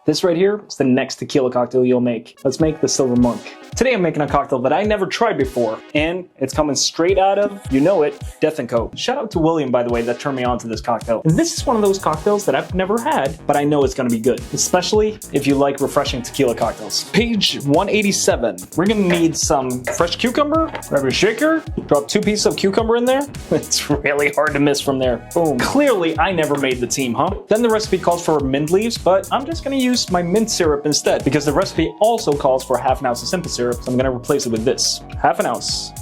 This right here is the next tequila cocktail you'll make. Let's make the Silver Monk. Today I'm making a cocktail that I never tried before, and it's coming straight out of, you know it, Death & Co. Shout out to William, by the way, that turned me on to this cocktail. And this is one of those cocktails that I've never had, but I know it's gonna be good, especially if you like refreshing tequila cocktails. Page 187. We're gonna need some fresh cucumber, grab your shaker, drop 2 pieces of cucumber in there. It's really hard to miss from there. Boom. Clearly, I never made the team, huh? Then the recipe calls for mint leaves, but I'm just gonna use my mint syrup instead, because the recipe also calls for ½ ounce of simple syrup, so I'm gonna replace it with this. ½ ounce.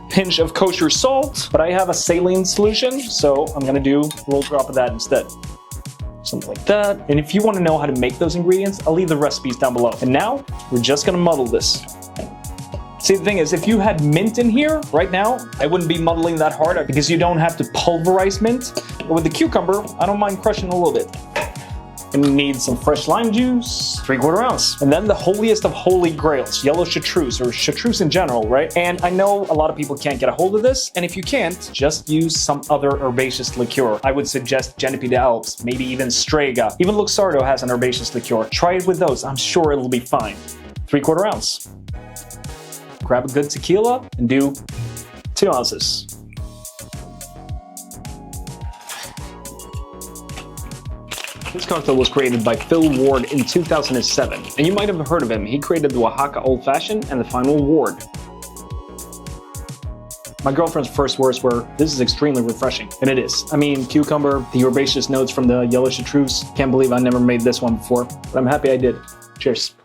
Pinch of kosher salt, but I have a saline solution, so I'm gonna do a little drop of that instead. Something like that. And if you want to know how to make those ingredients, I'll leave the recipes down below. And now, we're just gonna muddle this. See, the thing is, if you had mint in here right now, I wouldn't be muddling that hard because you don't have to pulverize mint. But with the cucumber, I don't mind crushing a little bit. And we need some fresh lime juice, 3/4 ounce. And then the holiest of holy grails, yellow chartreuse, or chartreuse in general, right? And I know a lot of people can't get a hold of this, and if you can't, just use some other herbaceous liqueur. I would suggest Genepi d'Alps, maybe even Strega. Even Luxardo has an herbaceous liqueur. Try it with those, I'm sure it'll be fine. 3/4 ounce. Grab a good tequila and do 2 ounces. This cocktail was created by Phil Ward in 2007, and you might have heard of him. He created the Oaxaca Old Fashioned and the Final Ward. My girlfriend's first words were, "This is extremely refreshing," and it is. I mean, cucumber, the herbaceous notes from the yellow chartreuse. Can't believe I never made this one before, but I'm happy I did. Cheers.